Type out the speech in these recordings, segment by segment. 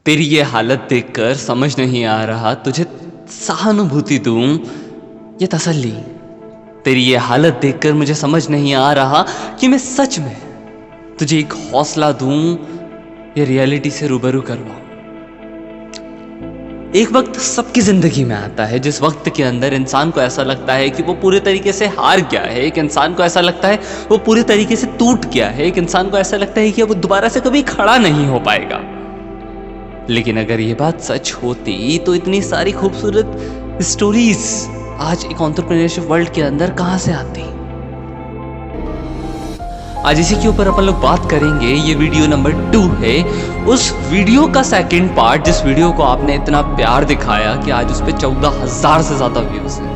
तेरी ये हालत देखकर समझ नहीं आ रहा तुझे सहानुभूति दूं या तसल्ली। तेरी ये हालत देखकर मुझे समझ नहीं आ रहा कि मैं सच में तुझे एक हौसला दूं या रियलिटी से रूबरू करवाऊं। एक वक्त सबकी जिंदगी में आता है जिस वक्त के अंदर इंसान को ऐसा लगता है कि वो पूरे तरीके से हार गया है। एक इंसान को ऐसा लगता है वो पूरे तरीके से टूट गया है। एक इंसान को ऐसा लगता है कि वो दोबारा से कभी खड़ा नहीं हो पाएगा। लेकिन अगर ये बात सच होती तो इतनी सारी खूबसूरत स्टोरीज आज एक एंटरप्रेन्योरशिप वर्ल्ड के अंदर कहां से आती। आज इसी के ऊपर अपन लोग बात करेंगे। ये वीडियो नंबर 2 है। उस वीडियो का सेकंड पार्ट, जिस वीडियो को आपने इतना प्यार दिखाया कि आज उस पे 14,000 से ज्यादा व्यूज हैं।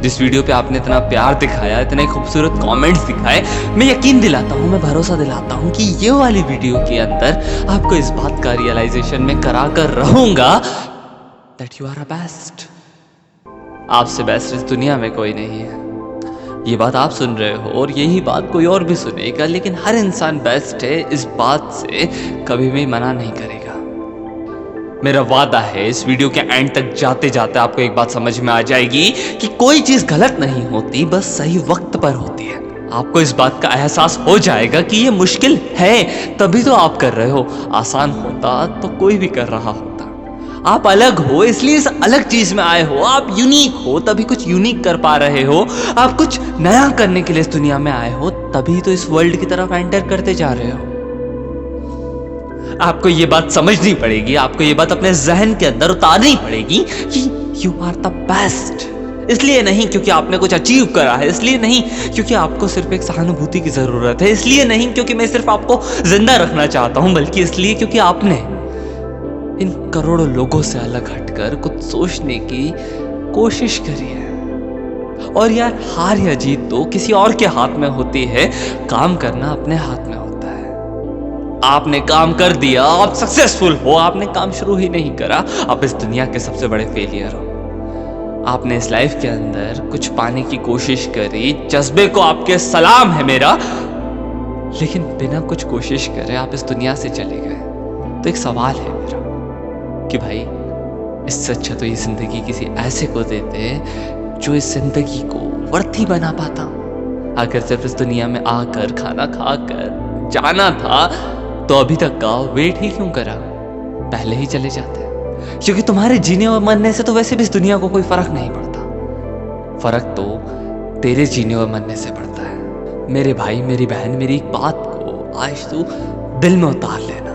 जिस वीडियो पे आपने इतना प्यार दिखाया, इतने खूबसूरत कमेंट्स दिखाए, मैं यकीन दिलाता हूं, मैं भरोसा दिलाता हूं कि ये वाली वीडियो के अंदर आपको इस बात का रियलाइजेशन में करा कर रहूंगा that you are a best. आपसे बेस्ट इस दुनिया में कोई नहीं है। ये बात आप सुन रहे हो और यही बात कोई और भी सुनेगा, लेकिन हर इंसान बेस्ट है, इस बात से कभी भी मना नहीं करेगा। मेरा वादा है इस वीडियो के एंड तक जाते जाते आपको एक बात समझ में आ जाएगी कि कोई चीज गलत नहीं होती, बस सही वक्त पर होती है। आपको इस बात का एहसास हो जाएगा कि ये मुश्किल है तभी तो आप कर रहे हो। आसान होता तो कोई भी कर रहा होता। आप अलग हो इसलिए इस अलग चीज में आए हो। आप यूनिक हो तभी कुछ यूनिक कर पा रहे हो। आप कुछ नया करने के लिए इस दुनिया में आए हो तभी तो इस वर्ल्ड की तरफ एंटर करते जा रहे हो। आपको ये बात समझनी पड़ेगी, आपको ये बात अपने जहन के अंदर उतारनी पड़ेगी कि यू आर द बेस्ट। इसलिए नहीं क्योंकि आपने कुछ अचीव करा है, इसलिए नहीं क्योंकि आपको सिर्फ एक सहानुभूति की जरूरत है, इसलिए नहीं क्योंकि मैं सिर्फ आपको जिंदा रखना चाहता हूं, बल्कि इसलिए क्योंकि आपने इन करोड़ों लोगों से अलग हटकर कुछ सोचने की कोशिश करी है। और यार, हार या जीत तो किसी और के हाथ में होती है, काम करना अपने हाथ में होता है। आपने काम कर दिया, आप सक्सेसफुल हो। आपने काम शुरू ही नहीं करा, आप इस दुनिया के सबसे बड़े फेलियर हो। आपने इस लाइफ के अंदर कुछ पाने की कोशिश करी, जज्बे को आपके सलाम है मेरा, लेकिन बिना कुछ कोशिश करे आप इस दुनिया से चले गए। तो एक सवाल है मेरा कि भाई, इससे अच्छा तो ये जिंदगी किसी ऐसे को देते जो इस जिंदगी को वर्थी बना पाता। अगर सिर्फ इस दुनिया में आकर खाना खाकर जाना था तो अभी तक का वेट ही क्यों करा, पहले ही चले जाते। क्योंकि तुम्हारे जीने और मरने से तो वैसे भी इस दुनिया को कोई फर्क नहीं पड़ता। फर्क तो तेरे जीने और मरने से पड़ता है। मेरे भाई, मेरी बहन, मेरी एक बात को आज तू दिल में उतार लेना।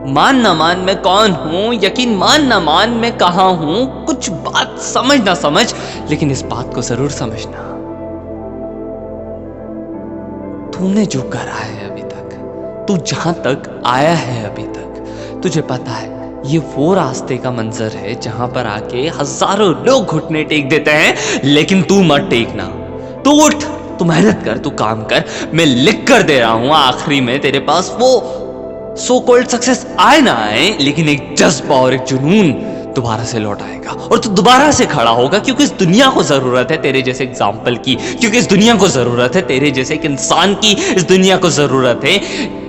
मान ना मान मैं कौन हूं, यकीन मान ना मान मैं कहां हूं, कुछ बात समझ ना समझ, लेकिन इस बात को जरूर समझना, तूने जो करा है अभी तक, तू जहां तक आया है अभी तक, तुझे पता है ये वो रास्ते का मंजर है जहां पर आके हजारों लोग घुटने टेक देते हैं, लेकिन तू मत टेकना। तू उठ, तू मेहनत कर, तू काम कर। मैं लिख कर दे रहा हूं, आखिरी में तेरे पास वो सो कॉल्ड सक्सेस आए ना आए, लेकिन एक जज्बा और एक जुनून दोबारा से लौट आएगा और तू दोबारा से खड़ा होगा। क्योंकि इस दुनिया को जरूरत है तेरे जैसे एग्जाम्पल की, क्योंकि इस दुनिया को जरूरत है तेरे जैसे एक इंसान की, इस दुनिया को जरूरत है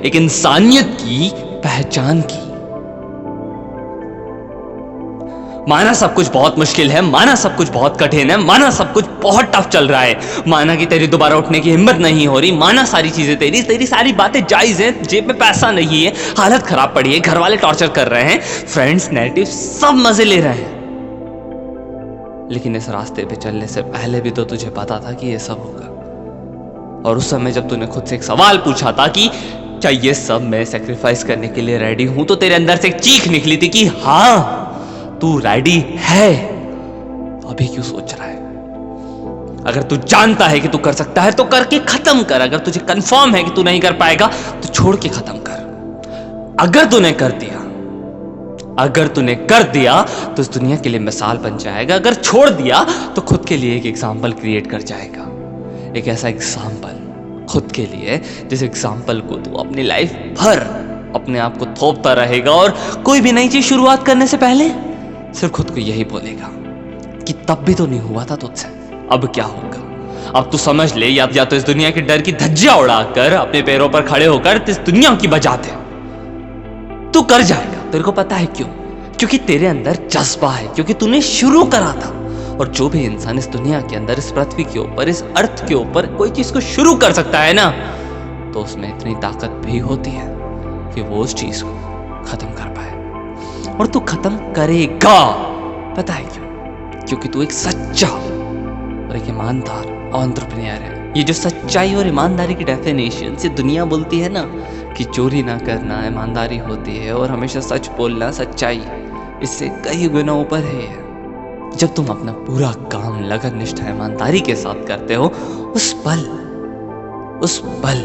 एक इंसानियत की, पहचान की। माना सब कुछ बहुत मुश्किल है, माना सब कुछ बहुत कठिन है, माना सब कुछ बहुत टफ चल रहा है, माना कि तेरी दोबारा उठने की हिम्मत नहीं हो रही, माना सारी चीजें तेरी सारी बातें जायज हैं, जेब में पैसा नहीं है, हालत खराब पड़ी है, घर वाले टॉर्चर कर रहे हैं, फ्रेंड्स, नेगेटिव सब मजे ले रहे हैं, लेकिन इस रास्ते पे चलने से पहले भी तो तुझे पता था कि ये सब होगा। और उस समय जब तूने खुद से एक सवाल पूछा था कि क्या ये सब मैं सेक्रीफाइस करने के लिए रेडी हूं, तो तेरे अंदर से एक चीख निकली थी कि हाँ तू रेडी है। तो अभी क्यों सोच रहा है? अगर तू जानता है कि तू कर सकता है तो करके खत्म कर। अगर तुझे कंफर्म है कि तू नहीं कर पाएगा तो छोड़ के खत्म कर। अगर तूने कर दिया तो इस दुनिया के लिए मिसाल बन जाएगा। अगर छोड़ दिया तो खुद के लिए एक एग्जाम्पल क्रिएट कर जाएगा। एक ऐसा एग्जाम्पल खुद के लिए जिस एग्जाम्पल को तू अपनी लाइफ भर अपने आप को थोपता रहेगा और कोई भी नई चीज शुरुआत करने से पहले सिर्फ खुद को यही बोलेगा कि तब भी तो नहीं हुआ था तुझसे, अब क्या होगा। अब तू समझ ले, या तो इस दुनिया के डर की धज्जियां उड़ाकर अपने पैरों पर खड़े होकर इस दुनिया की बजा दे, तू कर जाएगा। तेरे को पता है क्यों? क्योंकि तेरे अंदर जज्बा है, क्योंकि तूने शुरू करा था। और जो भी इंसान इस दुनिया के अंदर, इस पृथ्वी के ऊपर, इस अर्थ के ऊपर कोई चीज को शुरू कर सकता है ना, तो उसमें इतनी ताकत भी होती है कि वो उस चीज को खत्म कर पाए। और तू खत्म करेगा। पता है क्यों? क्योंकि तू एक सच्चा और एक ईमानदार एंटरप्रेन्योर है। ये जो सच्चाई और ईमानदारी की डेफिनेशन से दुनिया बोलती है ना कि चोरी ना करना ईमानदारी होती है और हमेशा सच बोलना सच्चाई, इससे कई गुना ऊपर है। जब तुम अपना पूरा काम लगन, निष्ठा, ईमानदारी के साथ करते हो, उस पल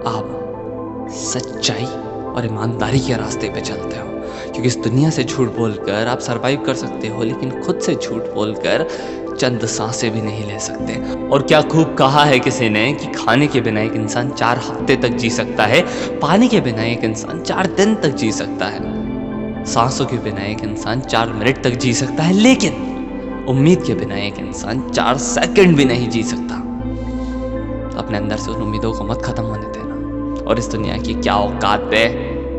आप सच्चाई और ईमानदारी के रास्ते पे चलते हो। क्योंकि इस दुनिया से झूठ बोलकर आप सरवाइव कर सकते हो, लेकिन खुद से झूठ बोलकर चंद सांसें भी नहीं ले सकते। और क्या खूब कहा है किसी ने कि खाने के बिना एक इंसान 4 हफ्ते तक जी सकता है, पानी के बिना एक इंसान 4 दिन तक जी सकता है, सांसों के बिना एक इंसान 4 मिनट तक जी सकता है, लेकिन उम्मीद के बिना एक इंसान 4 सेकंड भी नहीं जी सकता। अपने अंदर से उन उम्मीदों को मत खत्म होने देना। और इस दुनिया की क्या औकात है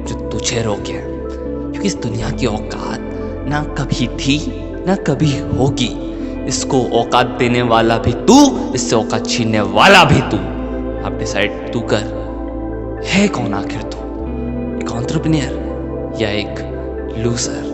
जो तुझे रोके? क्योंकि इस दुनिया की औकात ना कभी थी ना कभी होगी। इसको औकात देने वाला भी तू, इससे औकात छीनने वाला भी तू। अब डिसाइड तू कर, है कौन आखिर तू? एक एंटरप्रेन्योर या एक लूजर?